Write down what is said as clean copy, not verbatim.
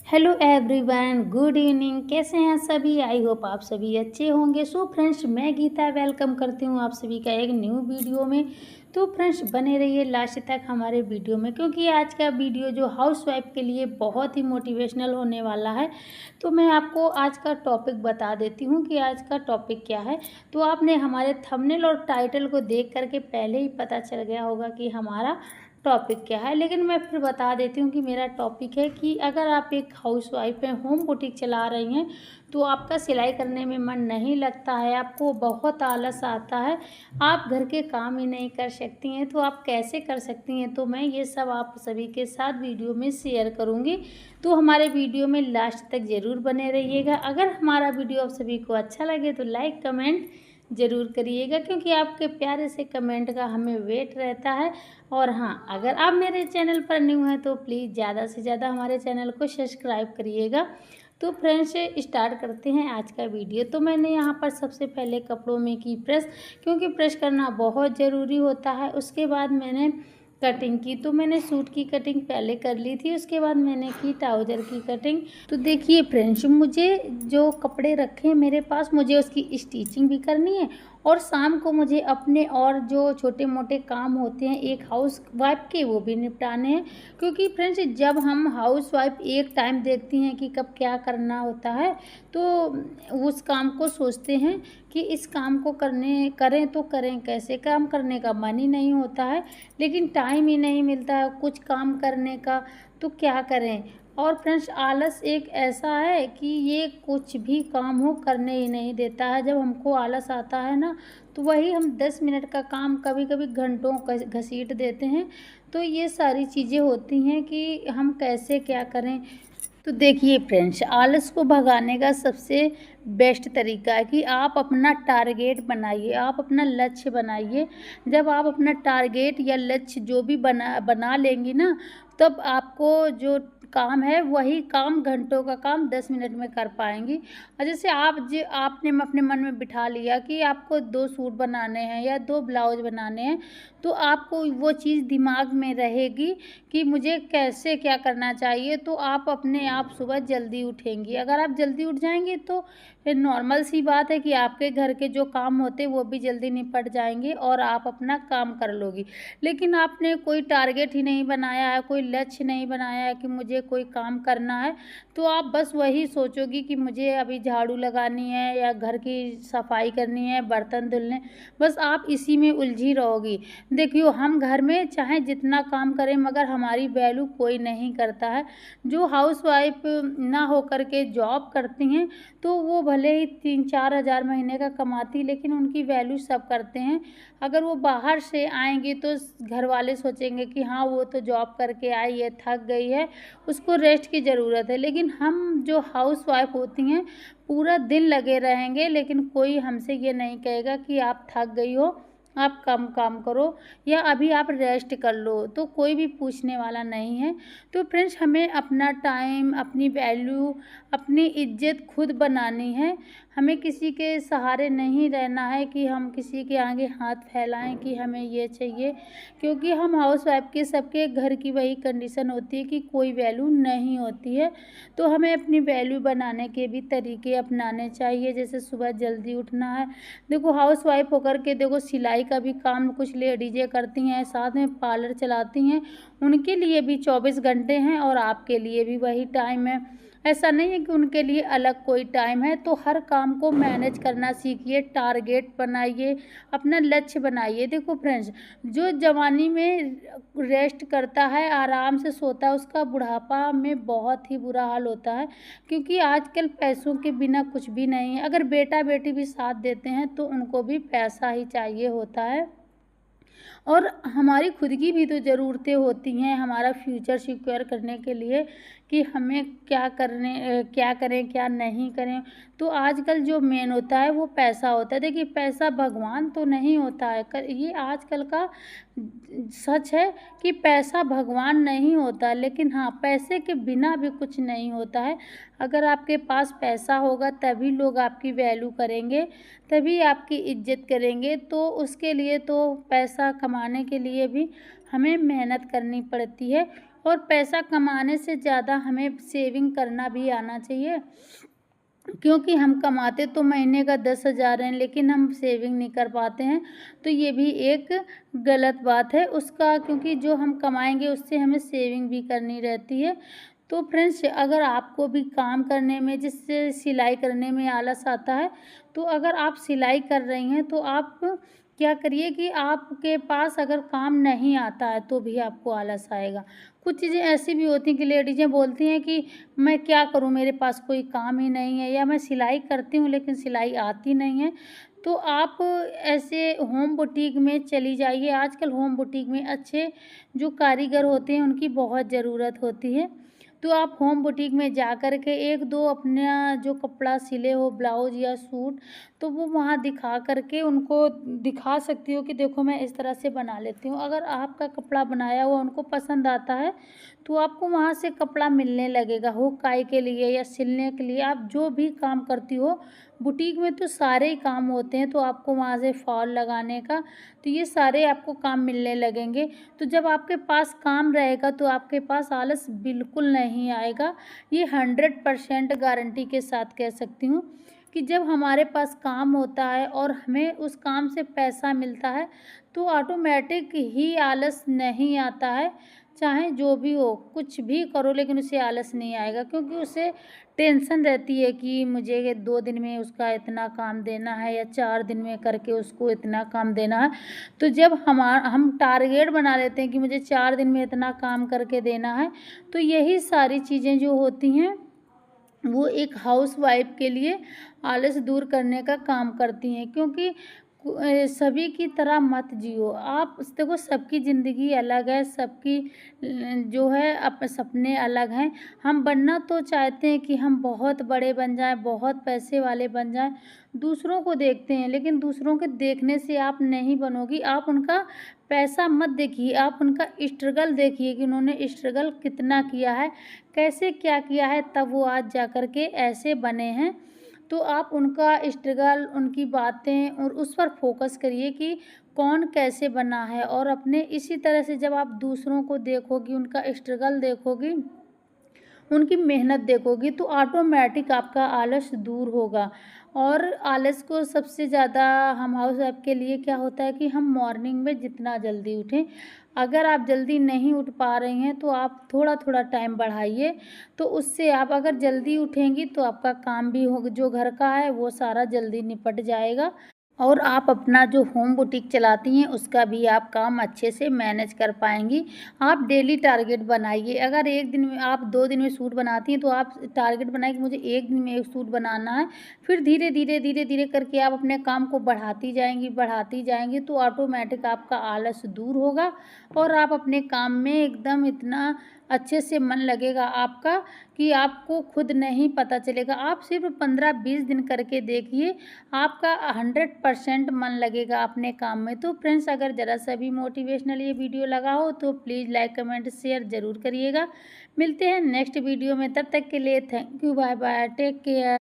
Hello everyone, good evening. कैसे हैं सभी? आई होप आप सभी अच्छे होंगे। सो फ्रेंड्स, मैं गीता वेलकम करती हूँ आप सभी का एक न्यू वीडियो में। तो फ्रेंड्स, बने रहिए लास्ट तक हमारे वीडियो में, क्योंकि आज का वीडियो जो हाउस वाइफ के लिए बहुत ही मोटिवेशनल होने वाला है। तो मैं आपको आज का टॉपिक बता देती हूँ कि आज का टॉपिक क्या है। तो आपने हमारे थंबनेल और टाइटल को देख करके पहले ही पता चल गया होगा कि हमारा टॉपिक क्या है, लेकिन मैं फिर बता देती हूँ कि मेरा टॉपिक है कि अगर आप एक हाउसवाइफ हैं, होम बुटीक चला रही हैं, तो आपका सिलाई करने में मन नहीं लगता है, आपको बहुत आलस आता है, आप घर के काम ही नहीं कर सकती हैं, तो आप कैसे कर सकती हैं। तो मैं ये सब आप सभी के साथ वीडियो में शेयर करूँगी। तो हमारे वीडियो में लास्ट तक ज़रूर बने रहिएगा। अगर हमारा वीडियो आप सभी को अच्छा लगे तो लाइक कमेंट ज़रूर करिएगा, क्योंकि आपके प्यारे से कमेंट का हमें वेट रहता है। और हाँ, अगर आप मेरे चैनल पर न्यू हैं तो प्लीज़ ज़्यादा से ज़्यादा हमारे चैनल को सब्सक्राइब करिएगा। तो फ्रेंड्स, स्टार्ट करते हैं आज का वीडियो। तो मैंने यहाँ पर सबसे पहले कपड़ों में की प्रेस, क्योंकि प्रेस करना बहुत ज़रूरी होता है। उसके बाद मैंने कटिंग की, तो मैंने सूट की कटिंग पहले कर ली थी, उसके बाद मैंने की ट्राउज़र की कटिंग। तो देखिए फ्रेंड्स, मुझे जो कपड़े रखे हैं मेरे पास, मुझे उसकी स्टिचिंग भी करनी है, और शाम को मुझे अपने और जो छोटे मोटे काम होते हैं एक हाउस वाइफ के, वो भी निपटाने हैं। क्योंकि फ्रेंड्स, जब हम हाउस वाइफ एक टाइम देखती हैं कि कब क्या करना होता है, तो उस काम को सोचते हैं कि इस काम को करें तो करें कैसे, काम करने का मन ही नहीं होता है, लेकिन टाइम ही नहीं मिलता है कुछ काम करने का, तो क्या करें। और फ्रेंड्स, आलस एक ऐसा है कि ये कुछ भी काम हो करने ही नहीं देता है। जब हमको आलस आता है ना, तो वही हम 10 मिनट का काम कभी कभी घंटों घसीट देते हैं। तो ये सारी चीज़ें होती हैं कि हम कैसे क्या करें। तो देखिए फ्रेंड्स, आलस को भगाने का सबसे बेस्ट तरीका है कि आप अपना टारगेट बनाइए, आप अपना लक्ष्य बनाइए। जब आप अपना टारगेट या लक्ष्य जो भी बना लेंगी ना, तब आपको जो काम है वही काम, घंटों का काम 10 मिनट में कर पाएंगी। और जैसे आपने अपने मन में बिठा लिया कि आपको 2 सूट बनाने हैं या 2 ब्लाउज बनाने हैं, तो आपको वो चीज़ दिमाग में रहेगी कि मुझे कैसे क्या करना चाहिए। तो आप अपने आप सुबह जल्दी उठेंगी। अगर आप जल्दी उठ जाएंगी तो फिर नॉर्मल सी बात है कि आपके घर के जो काम होते हैं वो भी जल्दी निपट जाएंगे और आप अपना काम कर लोगी। लेकिन आपने कोई टारगेट ही नहीं बनाया है, कोई लक्ष्य नहीं बनाया है कि मुझे कोई काम करना है, तो आप बस वही सोचोगी कि मुझे अभी झाड़ू लगानी है या घर की सफाई करनी है, बर्तन धुलने, बस आप इसी में उलझी रहोगी। देखियो, हम घर में चाहे जितना काम करें, मगर हमारी वैल्यू कोई नहीं करता है। जो हाउसवाइफ ना होकर के जॉब करती हैं, तो वो भले ही 3-4 हज़ार महीने का कमाती, लेकिन उनकी वैल्यू सब करते हैं। अगर वो बाहर से आएंगी तो घर वाले सोचेंगे कि हाँ, वो तो जॉब करके आई है, थक गई है, उसको रेस्ट की ज़रूरत है। लेकिन हम जो हाउसवाइफ होती हैं, पूरा दिन लगे रहेंगे, लेकिन कोई हमसे ये नहीं कहेगा कि आप थक गई हो, आप कम काम करो, या अभी आप रेस्ट कर लो, तो कोई भी पूछने वाला नहीं है। तो फ्रेंड्स, हमें अपना टाइम, अपनी वैल्यू, अपनी इज्जत खुद बनानी है। हमें किसी के सहारे नहीं रहना है कि हम किसी के आगे हाथ फैलाएं कि हमें ये चाहिए, क्योंकि हम हाउस वाइफ के सबके घर की वही कंडीशन होती है कि कोई वैल्यू नहीं होती है। तो हमें अपनी वैल्यू बनाने के भी तरीके अपनाने चाहिए, जैसे सुबह जल्दी उठना है। देखो, हाउस वाइफ होकर के देखो, सिलाई का भी काम कुछ लेडीजें करती हैं, साथ में पार्लर चलाती हैं, उनके लिए भी 24 घंटे हैं और आपके लिए भी वही टाइम है। ऐसा नहीं है कि उनके लिए अलग कोई टाइम है। तो हर काम को मैनेज करना सीखिए, टारगेट बनाइए, अपना लक्ष्य बनाइए। देखो फ्रेंड्स, जो जवानी में रेस्ट करता है, आराम से सोता है, उसका बुढ़ापा में बहुत ही बुरा हाल होता है, क्योंकि आजकल पैसों के बिना कुछ भी नहीं है। अगर बेटा बेटी भी साथ देते हैं तो उनको भी पैसा ही चाहिए होता है, और हमारी खुद की भी तो ज़रूरतें होती हैं हमारा फ्यूचर सिक्योर करने के लिए, कि हमें क्या करें क्या नहीं करें। तो आजकल जो मेन होता है वो पैसा होता है। देखिए, पैसा भगवान तो नहीं होता है, ये आजकल का सच है कि पैसा भगवान नहीं होता, लेकिन हाँ, पैसे के बिना भी कुछ नहीं होता है। अगर आपके पास पैसा होगा तभी लोग आपकी वैल्यू करेंगे, तभी आपकी इज्जत करेंगे। तो उसके लिए तो पैसा कमाने के लिए भी हमें मेहनत करनी पड़ती है, और पैसा कमाने से ज़्यादा हमें सेविंग करना भी आना चाहिए, क्योंकि हम कमाते तो महीने का 10,000 हैं, लेकिन हम सेविंग नहीं कर पाते हैं, तो ये भी एक गलत बात है उसका, क्योंकि जो हम कमाएँगे उससे हमें सेविंग भी करनी रहती है। तो फ्रेंड्स, अगर आपको भी काम करने में, जिससे सिलाई करने में आलस आता है, तो अगर आप सिलाई कर रही हैं तो आप क्या करिए कि आपके पास अगर काम नहीं आता है तो भी आपको आलस आएगा। कुछ चीज़ें ऐसी भी होती हैं कि लेडीज़ें बोलती हैं कि मैं क्या करूँ, मेरे पास कोई काम ही नहीं है, या मैं सिलाई करती हूँ लेकिन सिलाई आती नहीं है। तो आप ऐसे होम बुटीक में चली जाइए। आजकल होम बुटीक में अच्छे जो कारीगर होते हैं उनकी बहुत ज़रूरत होती है। तो आप होम बुटीक में जा कर के 1-2 अपना जो कपड़ा सिले हो, ब्लाउज़ या सूट, तो वो वहाँ दिखा कर के उनको दिखा सकती हो कि देखो मैं इस तरह से बना लेती हूँ। अगर आपका कपड़ा बनाया हुआ उनको पसंद आता है, तो आपको वहाँ से कपड़ा मिलने लगेगा। हुक-काई के लिए या सिलने के लिए, आप जो भी काम करती हो, बुटीक में तो सारे ही काम होते हैं, तो आपको वहाँ से फॉल लगाने का, तो ये सारे आपको काम मिलने लगेंगे। तो जब आपके पास काम रहेगा तो आपके पास आलस बिल्कुल नहीं आएगा। ये 100% गारंटी के साथ कह सकती हूँ कि जब हमारे पास काम होता है और हमें उस काम से पैसा मिलता है, तो ऑटोमेटिक ही आलस नहीं आता है। चाहे जो भी हो, कुछ भी करो, लेकिन उसे आलस नहीं आएगा, क्योंकि उसे टेंशन रहती है कि मुझे 2 दिन में उसका इतना काम देना है या 4 दिन में करके उसको इतना काम देना है। तो जब हम टारगेट बना लेते हैं कि मुझे 4 दिन में इतना काम करके देना है, तो यही सारी चीज़ें जो होती हैं वो एक हाउसवाइफ़ के लिए आलस दूर करने का काम करती हैं, क्योंकि सभी की तरह मत जियो आप। देखो, सबकी ज़िंदगी अलग है, सबकी जो है सपने अलग हैं। हम बनना तो चाहते हैं कि हम बहुत बड़े बन जाएँ, बहुत पैसे वाले बन जाएँ, दूसरों को देखते हैं, लेकिन दूसरों के देखने से आप नहीं बनोगी। आप उनका पैसा मत देखिए, आप उनका स्ट्रगल देखिए कि उन्होंने स्ट्रगल कितना किया है, कैसे क्या किया है, तब वो आज जा कर के ऐसे बने हैं। तो आप उनका स्ट्रगल, उनकी बातें और उस पर फ़ोकस करिए कि कौन कैसे बना है, और अपने इसी तरह से जब आप दूसरों को देखोगी, उनका स्ट्रगल देखोगी, उनकी मेहनत देखोगी, तो ऑटोमेटिक आपका आलस दूर होगा। और आलस को सबसे ज़्यादा हम हाउस वाइफ के लिए क्या होता है कि हम मॉर्निंग में जितना जल्दी उठें। अगर आप जल्दी नहीं उठ पा रही हैं तो आप थोड़ा-थोड़ा टाइम बढ़ाइए, तो उससे आप अगर जल्दी उठेंगी तो आपका काम भी हो, जो घर का है वो सारा जल्दी निपट जाएगा, और आप अपना जो होम बुटीक चलाती हैं उसका भी आप काम अच्छे से मैनेज कर पाएँगी। आप डेली टारगेट बनाइए। अगर 1 दिन में, आप 2 दिन में सूट बनाती हैं तो आप टारगेट बनाइए कि मुझे 1 दिन में 1 सूट बनाना है। फिर धीरे-धीरे, धीरे-धीरे करके आप अपने काम को बढ़ाती जाएँगी, तो ऑटोमेटिक आपका आलस दूर होगा और आप अपने काम में एकदम इतना अच्छे से मन लगेगा आपका कि आपको खुद नहीं पता चलेगा। आप सिर्फ़ 15-20 दिन करके देखिए, आपका 100% मन लगेगा अपने काम में। तो फ्रेंड्स, अगर ज़रा सा भी मोटिवेशनल ये वीडियो लगा हो तो प्लीज़ लाइक, कमेंट, शेयर ज़रूर करिएगा। मिलते हैं नेक्स्ट वीडियो में, तब तक के लिए thank you, bye bye, take care.